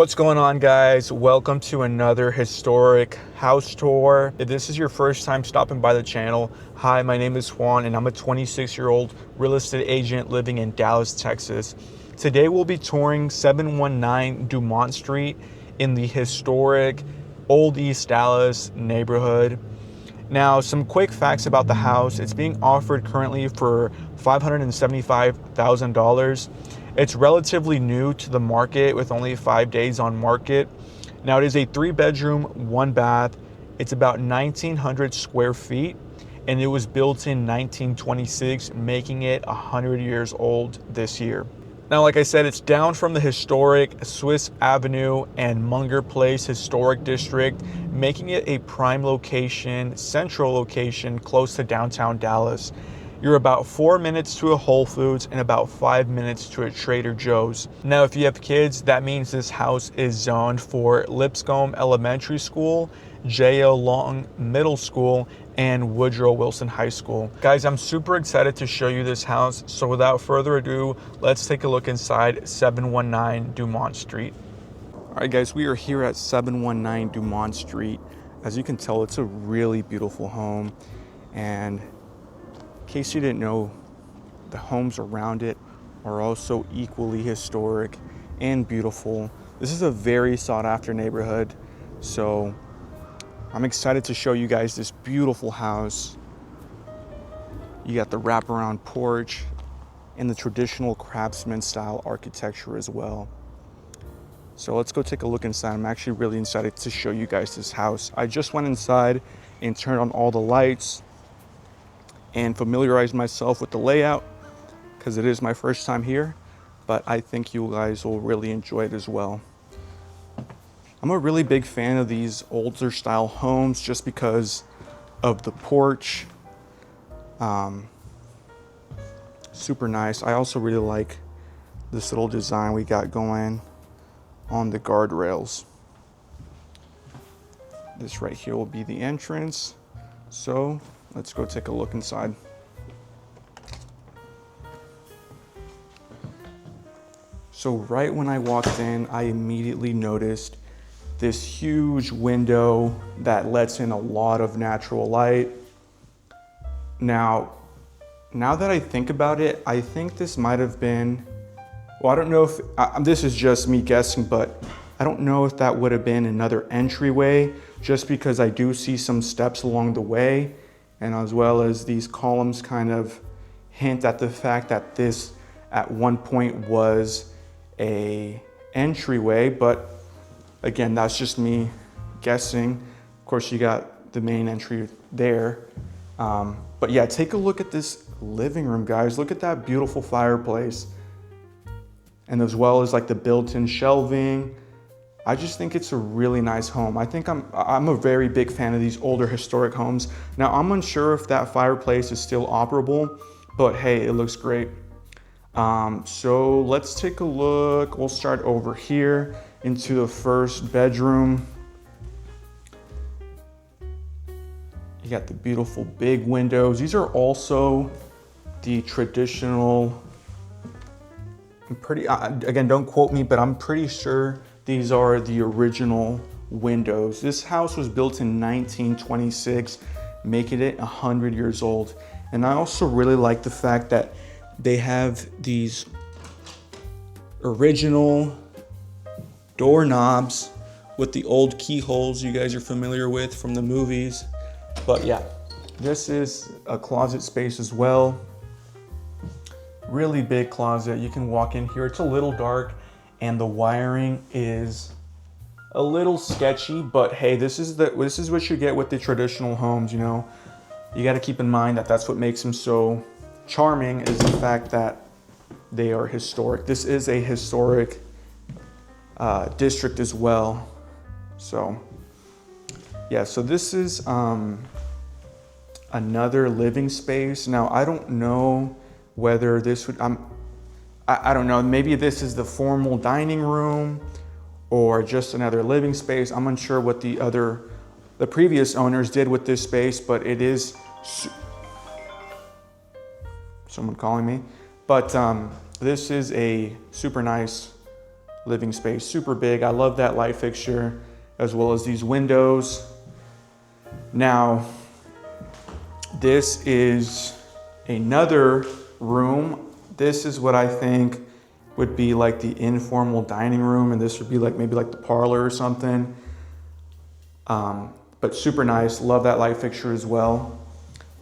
What's going on, guys? Welcome to another historic house tour. If this is your first time stopping by the channel, hi, my name is Juan and I'm a 26-year-old real estate agent living in Dallas, Texas. Today we'll be touring 719 Dumont Street in the historic Old East Dallas neighborhood. Now, some quick facts about the house. It's being offered currently for $575,000. It's relatively new to the market with only 5 days on market. Now, it is a 3-bedroom, 1 bath. It's about 1,900 square feet, and it was built in 1926, making it 100 years old this year. Now, like I said, it's down from the historic Swiss Avenue and Munger Place Historic District, making it a prime location, central location close to downtown Dallas. You're about 4 minutes to a Whole Foods and about 5 minutes to a Trader Joe's. Now, if you have kids, that means this house is zoned for Lipscomb Elementary School, J.L. Long Middle School, and Woodrow Wilson High School. Guys, I'm super excited to show you this house. So without further ado, let's take a look inside 719 Dumont Street. All right, guys, we are here at 719 Dumont Street. As you can tell, it's a really beautiful home. And in case you didn't know, the homes around it are also equally historic and beautiful. This is a very sought after neighborhood. So I'm excited to show you guys this beautiful house. You got the wraparound porch and the traditional craftsman style architecture as well. So let's go take a look inside. I'm actually really excited to show you guys this house. I just went inside and turned on all the lights and familiarized myself with the layout because it is my first time here, but I think you guys will really enjoy it as well. I'm a really big fan of these older style homes just because of the porch. Super nice. I also really like this little design we got going on the guardrails. This right here will be the entrance. So let's go take a look inside. So right when I walked in, I immediately noticed this huge window that lets in a lot of natural light. Now that I think about it, I think this might have been, well, I don't know if, this is just me guessing, but I don't know if that would have been another entryway, just because I do see some steps along the way, and as well as these columns kind of hint at the fact that this at one point was a entryway, but again, that's just me guessing. Of course, you got the main entry there. But yeah, take a look at this living room, guys. Look at that beautiful fireplace. And as well as like the built-in shelving. I just think it's a really nice home. I think I'm a very big fan of these older historic homes. Now, I'm unsure if that fireplace is still operable, but hey, it looks great. So let's take a look. We'll start over here into the first bedroom. You got the beautiful big windows. These are also the traditional, again, don't quote me, but I'm pretty sure these are the original windows. This house was built in 1926, making it 100 years old. And I also really like the fact that they have these original doorknobs with the old keyholes you guys are familiar with from the movies. But yeah, this is a closet space as well. Really big closet. You can walk in here. It's a little dark and the wiring is a little sketchy, but hey, this is what you get with the traditional homes, you know. You got to keep in mind that that's what makes them so charming, is the fact that they are historic. This is a historic district as well. So yeah, so this is another living space. Now, I don't know whether this would, I don't know, maybe this is the formal dining room or just another living space. I'm unsure what the previous owners did with this space, but it is, someone calling me. But this is a super nice living space, super big. I love that light fixture as well as these windows. Now, this is another room. This is what I think would be like the informal dining room, and this would be like maybe like the parlor or something. But super nice, love that light fixture as well.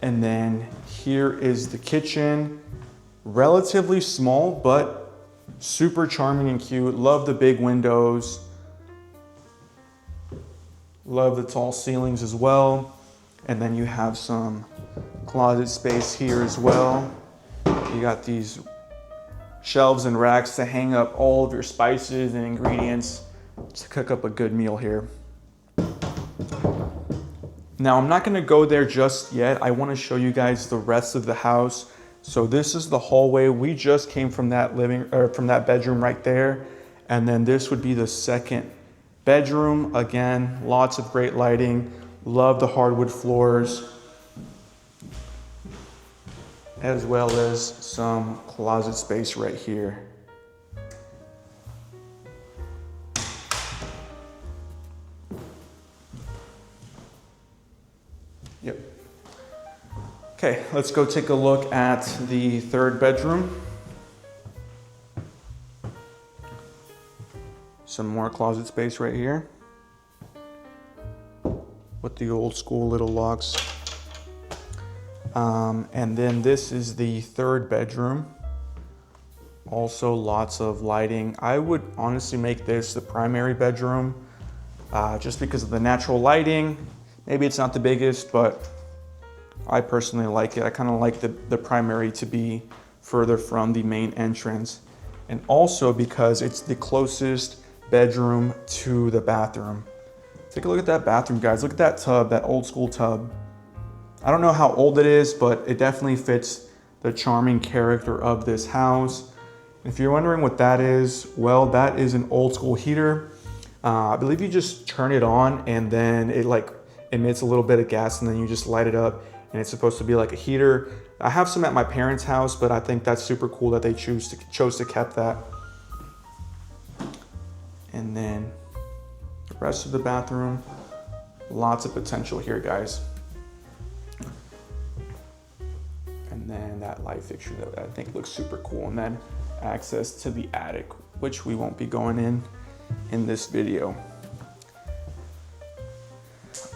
And then here is the kitchen, relatively small, but super charming and cute. Love the big windows. Love the tall ceilings as well. And then you have some closet space here as well. You got these shelves and racks to hang up all of your spices and ingredients to cook up a good meal here. Now, I'm not gonna go there just yet. I wanna show you guys the rest of the house. So this is the hallway. We just came from that bedroom right there. And then this would be the second bedroom. Again, lots of great lighting. Love the hardwood floors, as well as some closet space right here. Yep. Okay, let's go take a look at the third bedroom. Some more closet space right here with the old school little locks. And then this is the third bedroom. Also lots of lighting. I would honestly make this the primary bedroom just because of the natural lighting. Maybe it's not the biggest, but I personally like it. I kind of like the primary to be further from the main entrance. And also because it's the closest bedroom to the bathroom. Take a look at that bathroom, guys. Look at that tub, that old school tub. I don't know how old it is, but it definitely fits the charming character of this house. If you're wondering what that is, well, that is an old school heater. I believe you just turn it on and then it like emits a little bit of gas and then you just light it up and it's supposed to be like a heater. I have some at my parents' house, but I think that's super cool that they chose to keep that. And then the rest of the bathroom, lots of potential here, guys. And then that light fixture that I think looks super cool. And then access to the attic, which we won't be going in this video.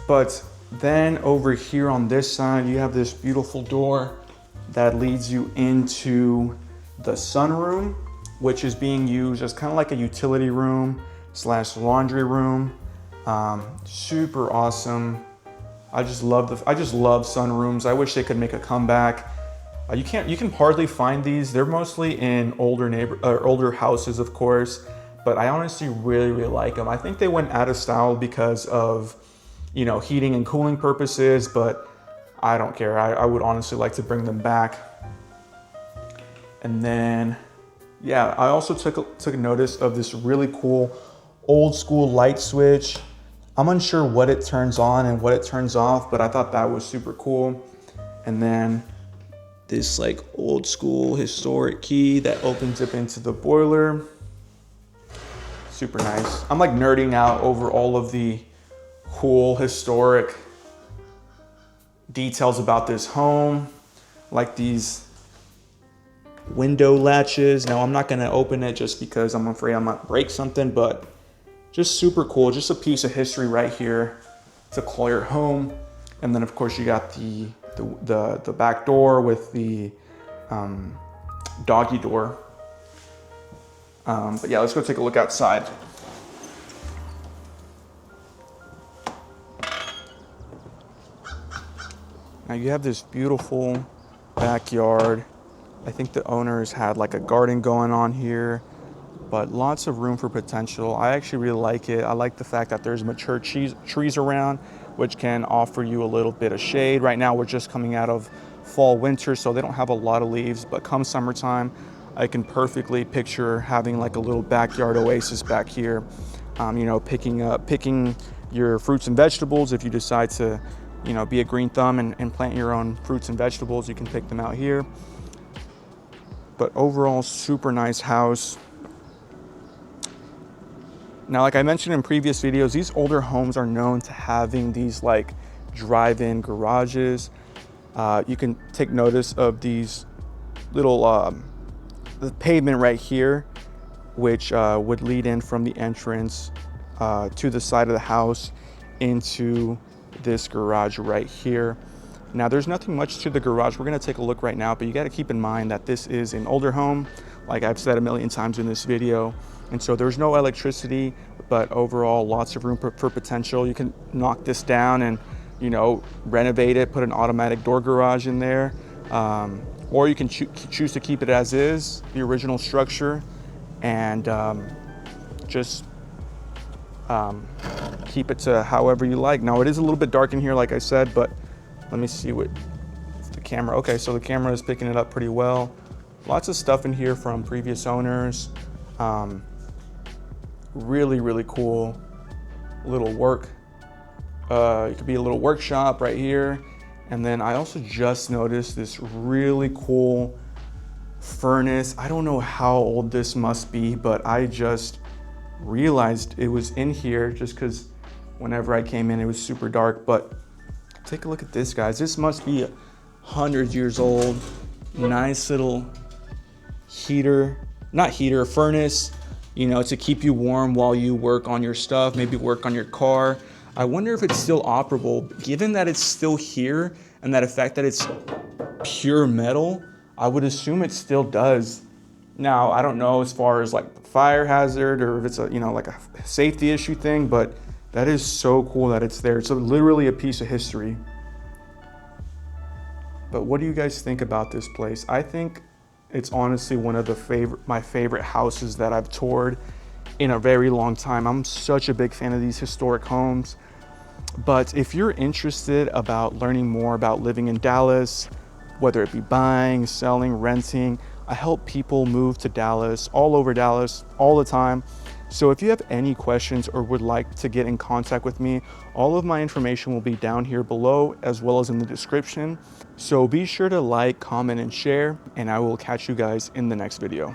But then over here on this side, you have this beautiful door that leads you into the sunroom, which is being used as kind of like a utility room / laundry room. Super awesome. I just love sunrooms. I wish they could make a comeback. You can hardly find these. They're mostly in older houses, of course, but I honestly really like them. I think they went out of style because of, you know, heating and cooling purposes, but I don't care. I would honestly like to bring them back. And then, yeah, I also took notice of this really cool old school light switch. I'm unsure what it turns on and what it turns off, but I thought that was super cool. And then this like old school historic key that opens up into the boiler. Super nice. I'm like nerding out over all of the cool historic details about this home, like these window latches. Now I'm not gonna open it just because I'm afraid I might break something, but just super cool. Just a piece of history right here to call your home. And then of course you got the back door with the doggy door. But yeah, let's go take a look outside. Now you have this beautiful backyard. I think the owners had like a garden going on here, but lots of room for potential. I actually really like it. I like the fact that there's mature trees around, which can offer you a little bit of shade. Right now we're just coming out of fall, winter, so they don't have a lot of leaves, but come summertime, I can perfectly picture having like a little backyard oasis back here. You know, picking your fruits and vegetables. If you decide to, you know, be a green thumb and plant your own fruits and vegetables, you can pick them out here. But overall, super nice house. Now, like I mentioned in previous videos, these older homes are known to having these like drive-in garages. You can take notice of these little, the pavement right here, which would lead in from the entrance to the side of the house into this garage right here. Now, there's nothing much to the garage. We're gonna take a look right now, but you gotta keep in mind that this is an older home, like I've said a million times in this video. And so there's no electricity, but overall lots of room for potential. You can knock this down and, you know, renovate it, put an automatic door garage in there. Or you can choose to keep it as is, the original structure, and just keep it to however you like. Now, it is a little bit dark in here, like I said, but let me see what the camera. Okay, so the camera is picking it up pretty well. Lots of stuff in here from previous owners. Really, really cool little work. It could be a little workshop right here. And then I also just noticed this really cool furnace. I don't know how old this must be, but I just realized it was in here just because whenever I came in, it was super dark. But take a look at this, guys. This must be 100 years old. Nice little heater, not heater, furnace, you know, to keep you warm while you work on your stuff, maybe work on your car. I wonder if it's still operable. Given that it's still here and that the fact that it's pure metal, I would assume it still does. Now, I don't know as far as like the fire hazard or if it's a, you know, like a safety issue thing, but that is so cool that it's there. It's literally a piece of history. But what do you guys think about this place? I think it's honestly one of my favorite houses that I've toured in a very long time. I'm such a big fan of these historic homes. But if you're interested about learning more about living in Dallas, whether it be buying, selling, renting, I help people move to Dallas, all over Dallas, all the time. So if you have any questions or would like to get in contact with me, all of my information will be down here below as well as in the description. So be sure to like, comment, and share, and I will catch you guys in the next video.